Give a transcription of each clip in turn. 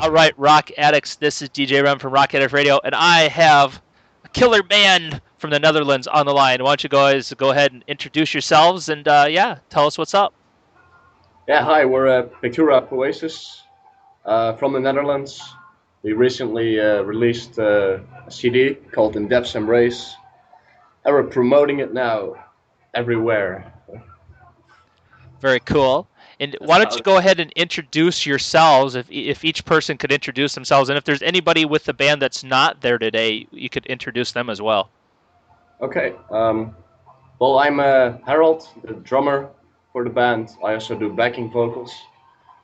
All right, Rock Addicts, this is DJ REM from Rock Addict Radio, and I have a killer band from the Netherlands on the line. Why don't you guys go ahead and introduce yourselves and, yeah, tell us what's up. Yeah, hi, we're Pictura Poesis from the Netherlands. We recently released a CD called In Depths Embrace, and we're promoting it now everywhere. Very cool. And why don't you go ahead and introduce yourselves, if each person could introduce themselves, and if there's anybody with the band that's not there today, you could introduce them as well. Okay, well, I'm Harold, the drummer for the band. I also do backing vocals,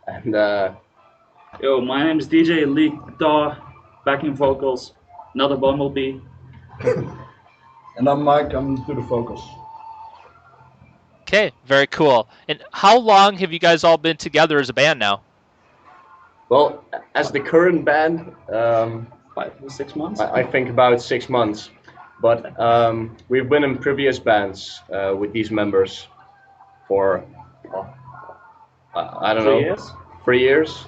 and Yo, my name is DJ, lead guitar, backing vocals, another Bumblebee. And I'm Mike, I'm do the vocals. Okay, very cool. And how long have you guys all been together as a band now? well, as the current band, 5 to 6 months. I think about 6 months. But we've been in previous bands with these members for, I don't 3 know, years. 3 years.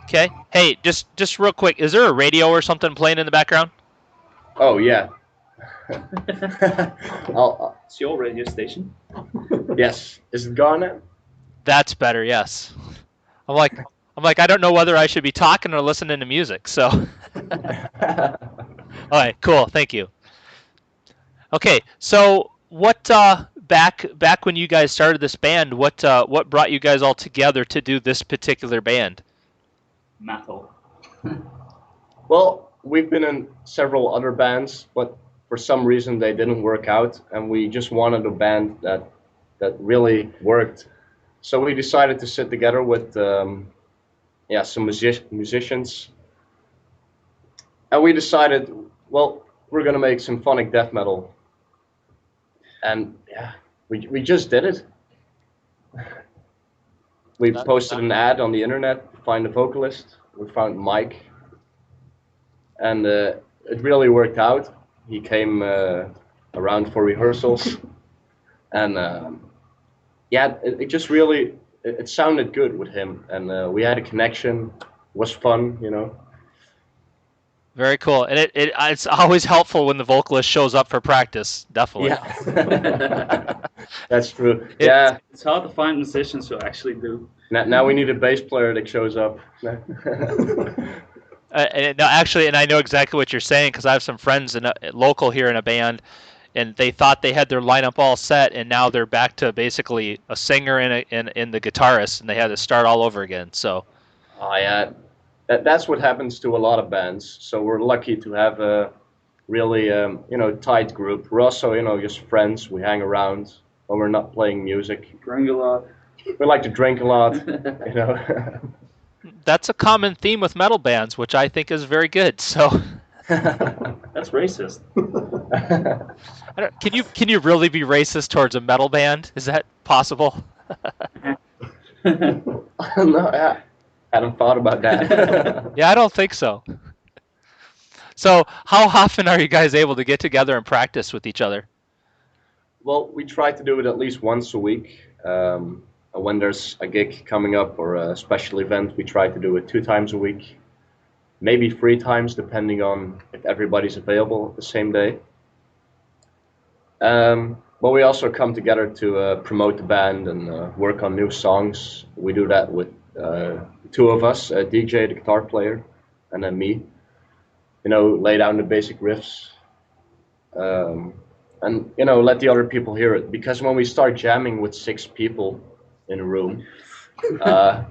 Okay. Hey, just real quick, is there a radio or something playing in the background? Oh, yeah. It's your radio station. Yes. Is it gone now? That's better, yes. I'm like, I don't know whether I should be talking or listening to music, so. All right, cool, thank you. Okay, so what, back when you guys started this band, what brought you guys all together to do this particular band? Metal. Well, we've been in several other bands, but for some reason they didn't work out, and we just wanted a band that really worked. So we decided to sit together with some musicians, and we decided, well, we're gonna make symphonic death metal, and yeah, we just did it. We posted an ad on the internet to find a vocalist. We found Mike, and it really worked out. He came around for rehearsals, and it just really it sounded good with him, and we had a connection. It was fun, you know. Very cool, and it's always helpful when the vocalist shows up for practice. Definitely. Yeah, that's true. Yeah, It's hard to find musicians who actually do. now we need a bass player that shows up. No, actually, and I know exactly what you're saying because I have some friends local here in a band, and they thought they had their lineup all set, and now they're back to basically a singer and the guitarist, and they had to start all over again. So. Oh yeah, that's what happens to a lot of bands. So we're lucky to have a really tight group. We're also just friends. We hang around when we're not playing music. Drink a lot. We like to drink a lot. You know. That's a common theme with metal bands, which I think is very good. So. That's racist. Can you really be racist towards a metal band? Is that possible? No, yeah. Hadn't thought about that. Yeah, I don't think so. So, how often are you guys able to get together and practice with each other? Well, we try to do it at least once a week. When there's a gig coming up or a special event, we try to do it 2 times a week, maybe 3 times, depending on if everybody's available the same day. But we also come together to promote the band and work on new songs. We do that with 2 of us, a DJ, the guitar player, and then me. Lay down the basic riffs, and let the other people hear it. Because when we start jamming with 6 people in a room,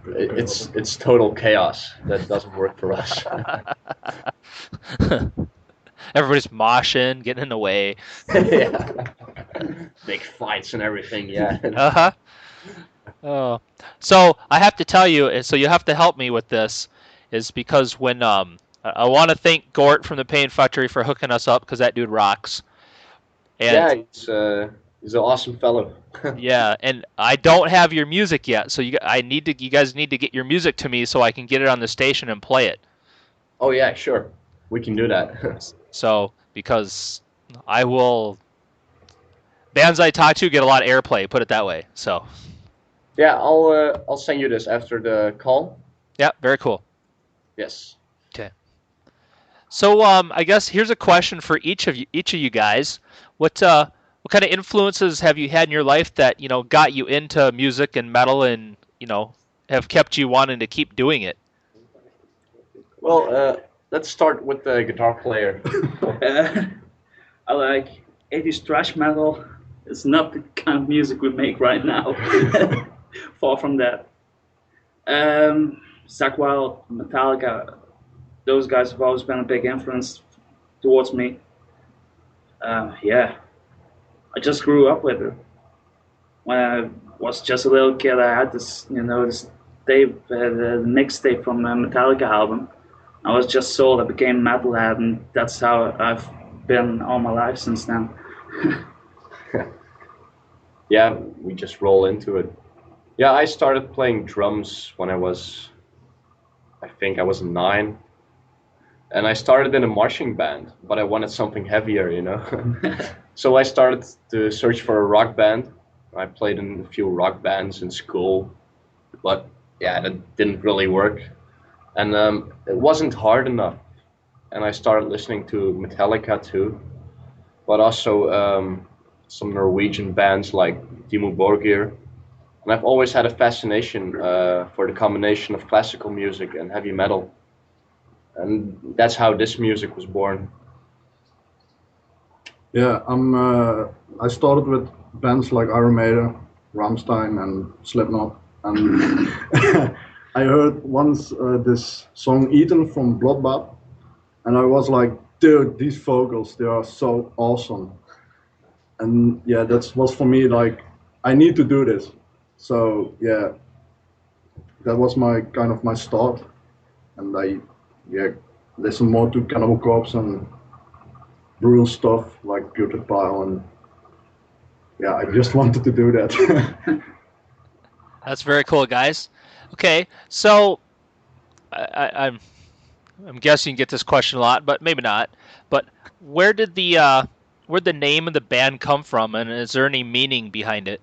it's total chaos. That doesn't work for us. Everybody's moshing, getting in the way. Yeah. Big fights and everything. Yeah. Uh-huh. Oh, so I have to tell you, so you have to help me with this, is because when I want to thank Gort from the Pain Factory for hooking us up because that dude rocks. And Yeah, he's an awesome fellow. yeah, and I don't have your music yet, so you guys need to get your music to me so I can get it on the station and play it. Oh yeah, sure, we can do that. So because bands I talk to get a lot of airplay, put it that way. So Yeah, I'll send you this after the call, Yeah, very cool. Yes. Okay. So I guess here's a question for each of you guys. What kind of influences have you had in your life that got you into music and metal and have kept you wanting to keep doing it? Well, let's start with the guitar player. I like 80s thrash metal. It's not the kind of music we make right now. Far from that. Zakk Wylde, Metallica, those guys have always been a big influence towards me. Yeah, I just grew up with it. When I was just a little kid, I had this tape, the mixtape from the Metallica album. I was just sold. I became metalhead, and that's how I've been all my life since then. Yeah, we just roll into it. Yeah, I started playing drums when I think I was 9. And I started in a marching band, but I wanted something heavier, So I started to search for a rock band. I played in a few rock bands in school, but yeah, that didn't really work. And it wasn't hard enough. And I started listening to Metallica too, but also some Norwegian bands like Dimmu Borgir. And I've always had a fascination for the combination of classical music and heavy metal. And that's how this music was born. Yeah, I started with bands like Iron Maiden, Rammstein, and Slipknot, and I heard once this song "Eaten" from Bloodbath, and I was like, dude, these vocals, they are so awesome. And yeah, that was for me like, I need to do this. So yeah, that was my kind of my start, and I yeah listen more to Cannibal Corpse and brutal stuff like Pictura, and yeah, I just wanted to do that. That's very cool, guys. Okay, so I'm guessing you get this question a lot, but maybe not. But where did the name of the band come from, and is there any meaning behind it?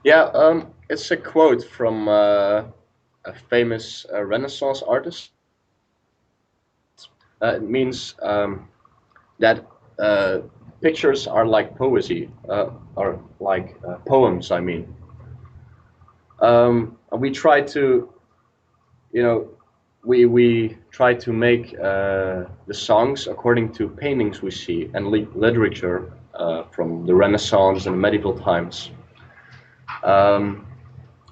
Yeah, it's a quote from a famous Renaissance artist. It means that uh, pictures are like poesy, or like poems, I mean. And we try to, you know, we try to make the songs according to paintings we see and literature from the Renaissance and medieval times. Um,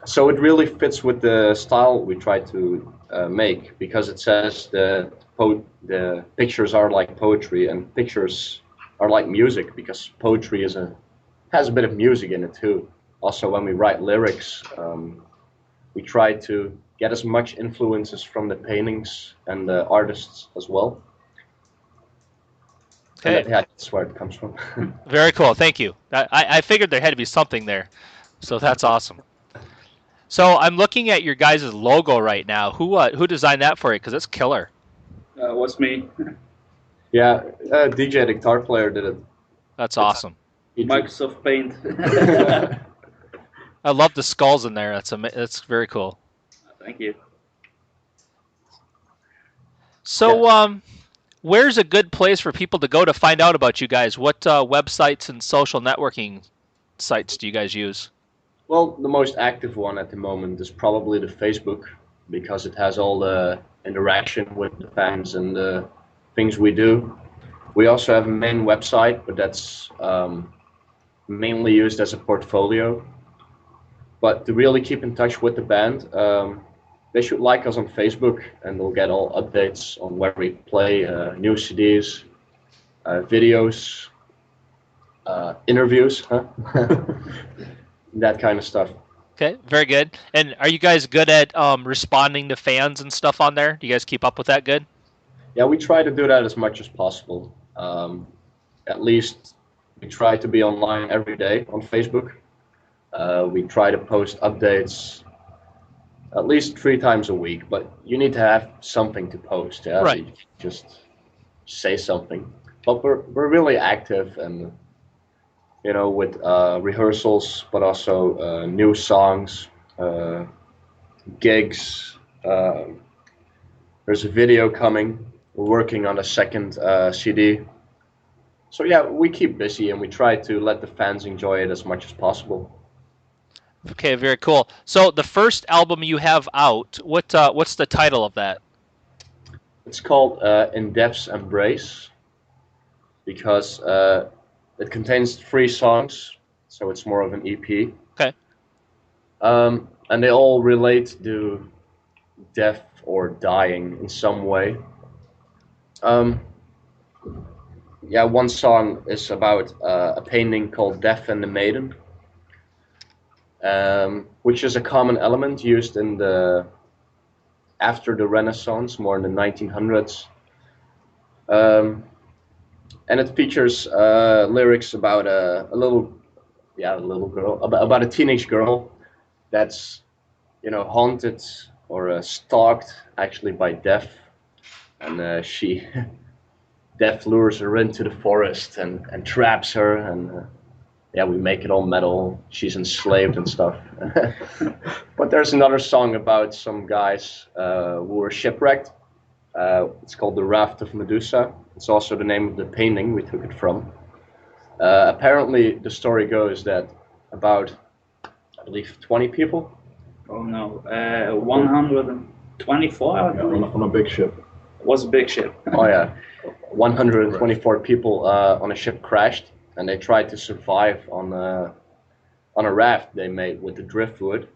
so it really fits with the style we try to make, because it says the pictures are like poetry and pictures are like music, because poetry has a bit of music in it too. Also, when we write lyrics, we try to get as much influences from the paintings and the artists as well. And Okay, that's where it comes from. very cool. Thank you. I figured there had to be something there, so that's awesome. So I'm looking at your guys' logo right now. Who designed that for you? Because it's killer. Was me. Yeah, DJ, the guitar player, did it. That's awesome. Microsoft Paint. I love the skulls in there. That's very cool. Thank you. So where's a good place for people to go to find out about you guys? What websites and social networking sites do you guys use? Well, the most active one at the moment is probably the Facebook, because it has all the interaction with the fans and the things we do. We also have a main website, but that's mainly used as a portfolio. But to really keep in touch with the band, they should like us on Facebook, and they'll get all updates on where we play, new CDs, videos, interviews, that kind of stuff. Okay, very good. And are you guys good at responding to fans and stuff on there? Do you guys keep up with that good? Yeah, we try to do that as much as possible. At least we try to be online every day on Facebook. We try to post updates at least 3 times a week, but you need to have something to post. Yeah, Right. so you just say something. But we're really active, and with rehearsals, but also new songs, gigs, There's a video coming. We're working on a second CD. So yeah, we keep busy and we try to let the fans enjoy it as much as possible. Okay, very cool. So the first album you have out, what's the title of that? It's called In Depth's Embrace because it contains 3 songs, so it's more of an EP. Okay. And they all relate to death or dying in some way. Yeah, one song is about a painting called Death and the Maiden, which is a common element used in after the Renaissance, more in the 1900s. And it features lyrics about a little girl, about a teenage girl that's, haunted or stalked actually by death, and death lures her into the forest and traps her, and yeah, we make it all metal. She's enslaved and stuff. But there's another song about some guys who were shipwrecked. It's called The Raft of Medusa. It's also the name of the painting we took it from. Apparently, the story goes that about, I believe, 20 people. Oh no, 124. I believe. On a big ship. It was a big ship. Oh yeah, 124 people on a ship crashed, and they tried to survive on a raft they made with the driftwood.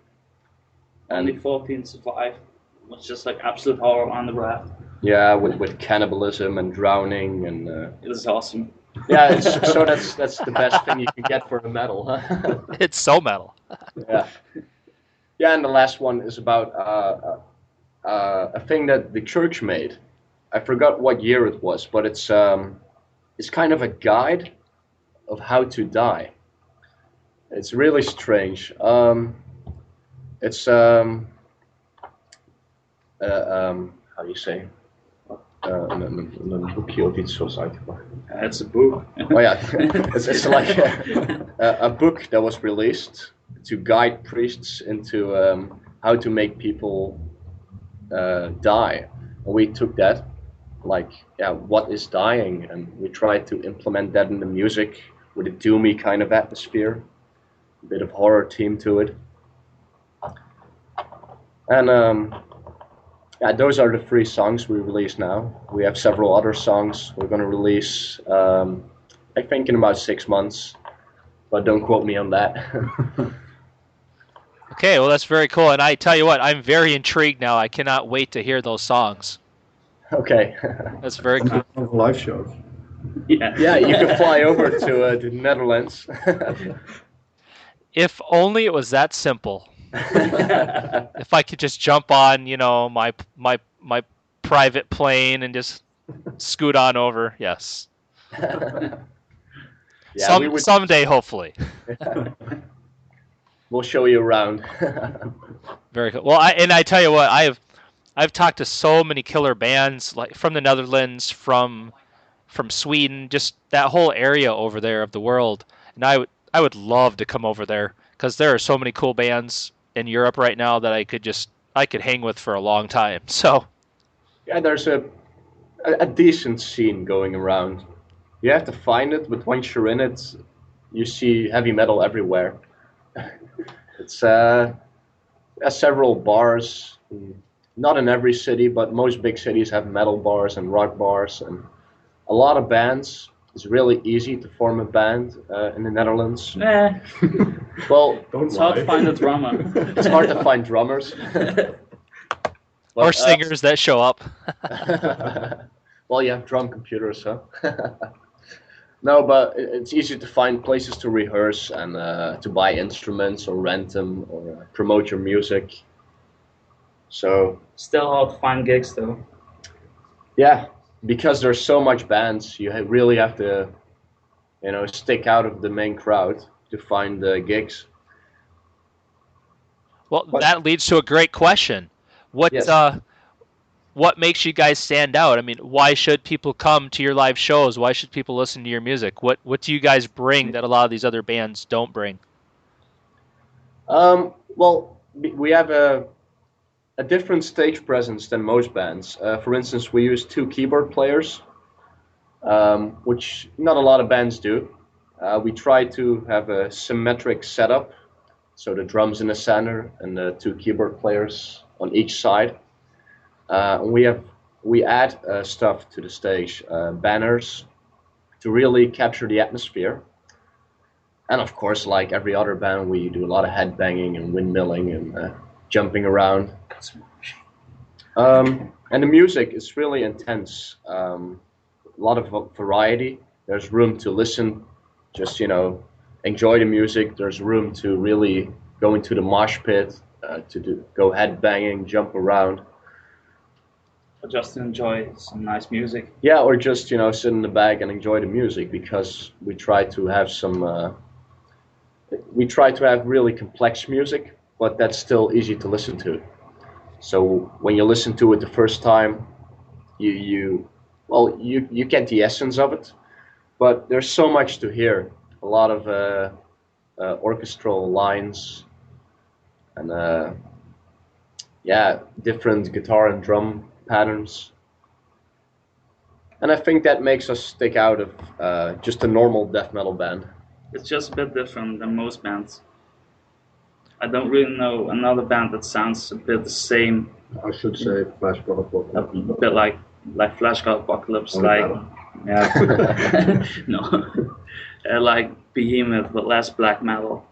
Only 14 survived. It was just like absolute horror on the raft. Yeah, with cannibalism and drowning and. It was awesome. Yeah, so that's the best thing you can get for the metal, huh? It's so metal. Yeah. Yeah, and the last one is about a thing that the church made. I forgot what year it was, but it's kind of a guide of how to die. It's really strange. It's how do you say? Een boekje of iets zoals uitgebracht. It's a book. Oh yeah, it's like a book that was released to guide priests into how to make people die. And we took that, like, yeah, what is dying, and we tried to implement that in the music with a doomy kind of atmosphere, a bit of horror theme to it. And yeah, those are the 3 songs we release now. We have several other songs we're going to release, I think in about 6 months, but don't quote me on that. Okay, well that's very cool, and I tell you what, I'm very intrigued now. I cannot wait to hear those songs. Okay. That's very cool. Live shows. Yeah. Yeah, you can fly over to the Netherlands. If only it was that simple. If I could just jump on, my private plane and just scoot on over, yes. Yeah, Someday, hopefully. We'll show you around. Very cool. Well, I tell you what, I've talked to so many killer bands, like from the Netherlands, from Sweden, just that whole area over there of the world, and I would love to come over there because there are so many cool bands in Europe right now that I could hang with for a long time. So yeah, there's a decent scene going around. You have to find it, but once you're in it, you see heavy metal everywhere. It's several bars, not in every city, but most big cities have metal bars and rock bars, and a lot of bands. It's really easy to form a band in the Netherlands. Nah, Well, it's hard to find a drummer. it's hard to find drummers. or But, singers that show up. well, you have drum computers, huh? No, but it's easy to find places to rehearse and to buy instruments or rent them or promote your music. So Still hard to find gigs though. yeah, because there's so much bands, you really have to, stick out of the main crowd to find the gigs. Well, that leads to a great question. Yes. What makes you guys stand out? I mean, why should people come to your live shows? Why should people listen to your music? What do you guys bring that a lot of these other bands don't bring? Well, we have a different stage presence than most bands. For instance, we use two keyboard players, which not a lot of bands do. We try to have a symmetric setup, so the drums in the center and the two keyboard players on each side. We add stuff to the stage, banners to really capture the atmosphere. And of course, like every other band, we do a lot of headbanging and windmilling and jumping around. And the music is really intense. A lot of variety. There's room to listen, just enjoy the music. There's room to really go into the mosh pit, go headbanging, jump around. Or just enjoy some nice music. Yeah, or just sit in the back and enjoy the music, because we try to have really complex music, but that's still easy to listen to. So when you listen to it the first time, you get the essence of it, but there's so much to hear. A lot of orchestral lines and different guitar and drum patterns. And I think that makes us stick out of just a normal death metal band. It's just a bit different than most bands. I don't really know another band that sounds a bit the same. I should say Flash God A bit like Flash God Apocalypse, no, like Behemoth, but less black metal.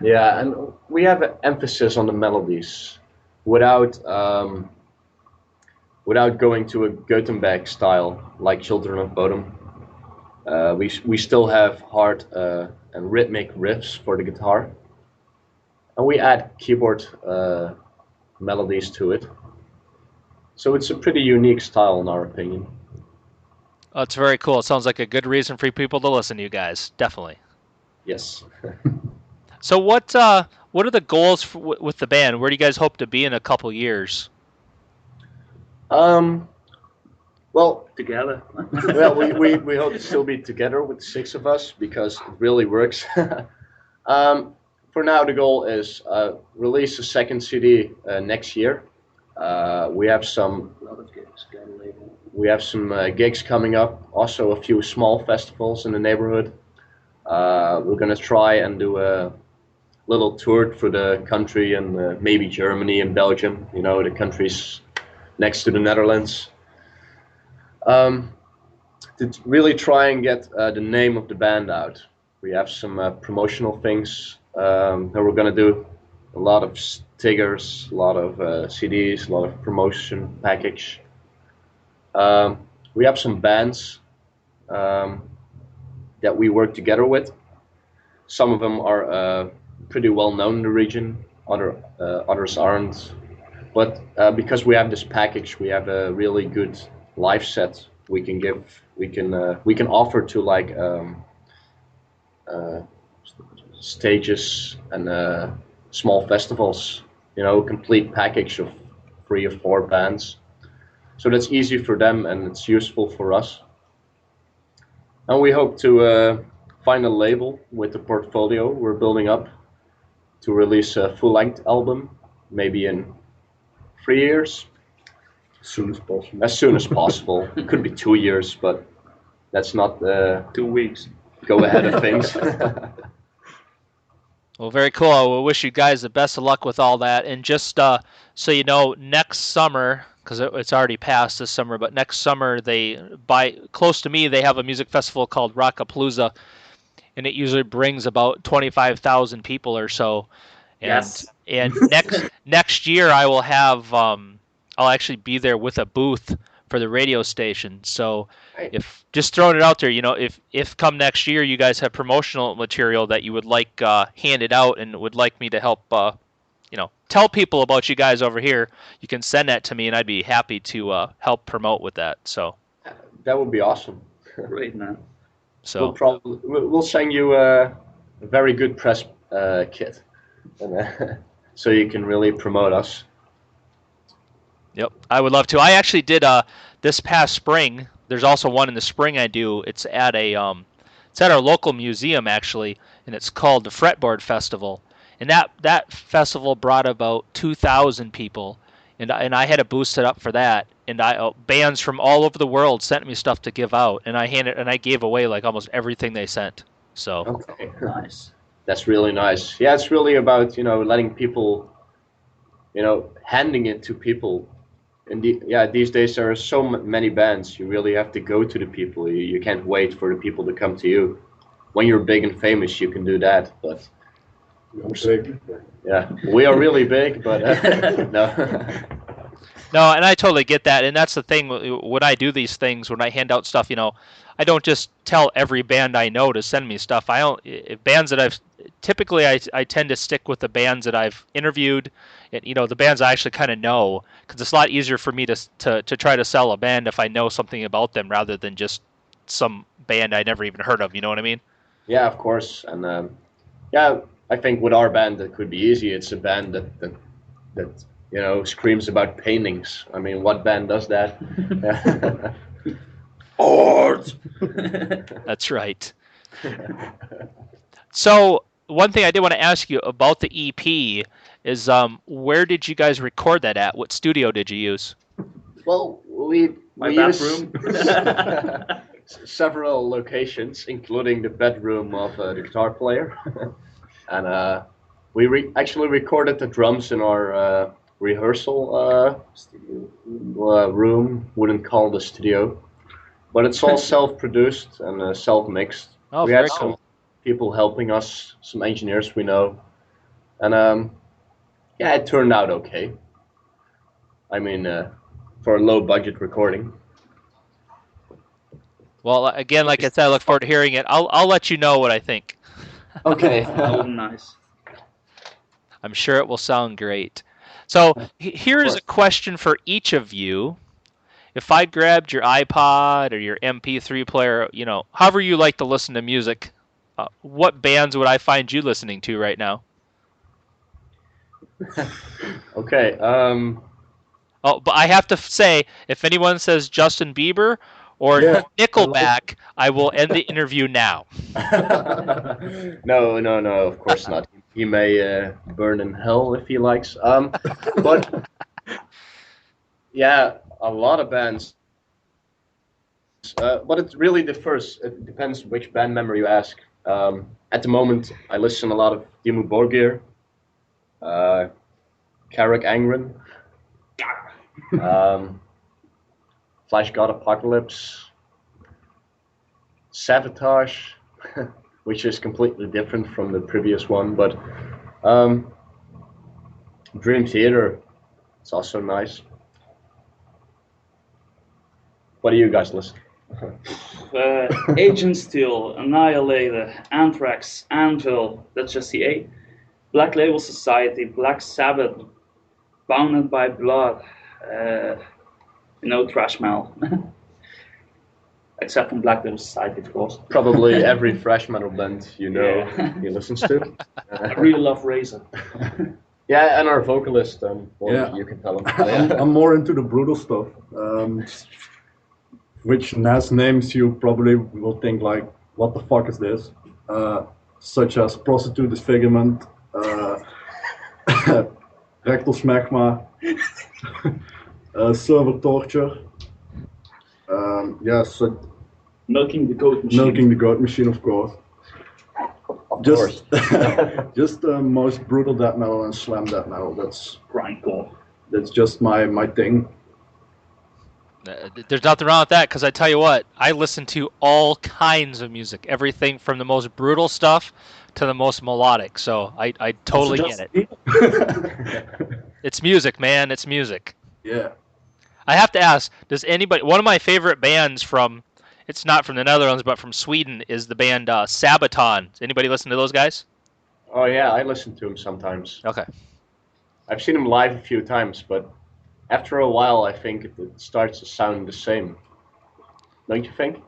Yeah, and we have an emphasis on the melodies, without going to a Gutenberg style like Children of Bodom. We still have hard and rhythmic riffs for the guitar, and we add keyboard melodies to it. So it's a pretty unique style in our opinion. Oh, it's very cool. It sounds like a good reason for people to listen to you guys. Definitely. Yes. So what are the goals with the band? Where do you guys hope to be in a couple years? Well, Together. well, we hope to still be together with the six of us, because it really works. For now, the goal is release a second CD next year. We have some gigs coming up. Also, a few small festivals in the neighborhood. We're gonna try and do a little tour for the country, and maybe Germany and Belgium. The countries next to the Netherlands. To really try and get the name of the band out. We have some promotional things that we're gonna do. A lot of stickers, a lot of CDs, a lot of promotion package. We have some bands that we work together with. Some of them are pretty well known in the region. Others aren't. But because we have this package, we have a really good live set we can give. We can offer to like stages and small festivals. Complete package of 3 or 4 bands. So that's easy for them and it's useful for us. And we hope to find a label with the portfolio we're building up to release a full-length album, maybe in 3 years. as soon as possible. As soon as possible. It could be 2 years, but that's not 2 weeks. go ahead of things. Well, very cool. I will wish you guys the best of luck with all that. And just so you know, next summer, because it's already passed this summer, but next summer close to me, they have a music festival called Rockapalooza, and it usually brings about 25,000 people or so. And, Yes. And next year I will have I'll actually be there with a booth for the radio station. So if just throwing it out there, if come next year you guys have promotional material that you would like handed out and would like me to help tell people about you guys over here, you can send that to me and I'd be happy to help promote with that. So That would be awesome. Great, man. so We'll send you a very good press kit, so you can really promote us. Yep, I would love to. I actually did this past spring. There's also one in the spring I do. It's at our local museum actually, and it's called the Fretboard Festival. And that festival brought about 2,000 people, and I had to boost it up for that. And bands from all over the world sent me stuff to give out, and I gave away like almost everything they sent. So Okay. Nice. That's really nice. Yeah, it's really about, letting people, handing it to people. And these days there are so many bands. You really have to go to the people. You can't wait for the people to come to you. When you're big and famous, you can do that. But yeah, we are really big, but no. no, and I totally get that, and that's the thing when I do these things, when I hand out stuff, I don't just tell every band I know to send me stuff. I don't bands that I've typically I tend to stick with the bands that I've interviewed, and the bands I actually kind of know, because it's a lot easier for me to try to sell a band if I know something about them rather than just some band I never even heard of. You know what I mean? Yeah, of course. And yeah, I think with our band it could be easy. It's a band that screams about paintings. I mean, what band does that? Art. That's right. So one thing I did want to ask you about the EP is where did you guys record that at? What studio did you use? Well, we use bathroom. several locations, including the bedroom of the guitar player, and we actually recorded the drums in our rehearsal room. Wouldn't call it a studio, but it's all self-produced and self-mixed. Oh, We very had some cool. people helping us, some engineers we know, and yeah, it turned out okay. I mean, for a low-budget recording. Well, again, like I said, I look forward to hearing it. I'll let you know what I think. Okay. Oh, nice. I'm sure it will sound great. So here is a question for each of you. If I grabbed your iPod or your MP3 player, however you like to listen to music, what bands would I find you listening to right now? Okay. Oh, but I have to say, if anyone says Justin Bieber or Yeah, Nickelback, I will end the interview now. No, of course not. He may burn in hell if he likes. But yeah, a lot of bands. But it really differs. It depends which band member you ask. At the moment, I listen a lot of Dimmu Borgir, uh, Carrick Angren, Flash God Apocalypse, Sabotage, which is completely different from the previous one, but Dream Theater, it's also nice. What do you guys listen? Agent Steel, Annihilator, Anthrax, Anvil, that's just the A. Black Label Society, Black Sabbath, Bounded by Blood, thrash metal. Except from Black Label Society, of course. Probably every thrash metal band Yeah. he listens to. I really love Razor. Yeah, and our vocalist, Yeah. you can tell him. I'm more into the brutal stuff. Which NAS names you probably will think like, what the fuck is this? Such as Prostitute Disfigurement, Rectal Smegma, Server Torture. So Milking the Goat Machine. Milking the Goat Machine, of course. Of Just, course. just most brutal death metal and slam death metal. Grindcore. That's just my thing. There's nothing wrong with that, because I tell you what, I listen to all kinds of music, everything from the most brutal stuff to the most melodic. So I totally get it. It's music, man. It's music. Yeah. I have to ask, does anybody? One of my favorite bands from, it's not from the Netherlands, but from Sweden, is the band Sabaton. Does anybody listen to those guys? Oh yeah, I listen to him sometimes. Okay. I've seen him live a few times, but after a while, I think it starts to sound the same. Don't you think?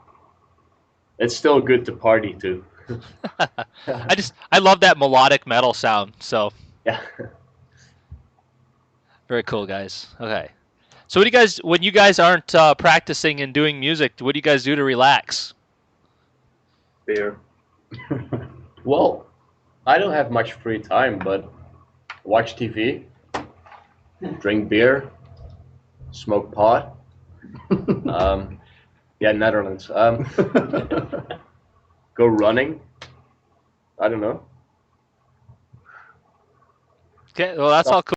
It's still good to party to. I love that melodic metal sound. So Yeah. very cool, guys. Okay. So what do you guys, when you guys aren't practicing and doing music, what do you guys do to relax? Beer. Well, I don't have much free time, but watch TV, drink beer, smoke pot. Yeah, Netherlands. Go running. I don't know. Okay, well, that's all cool.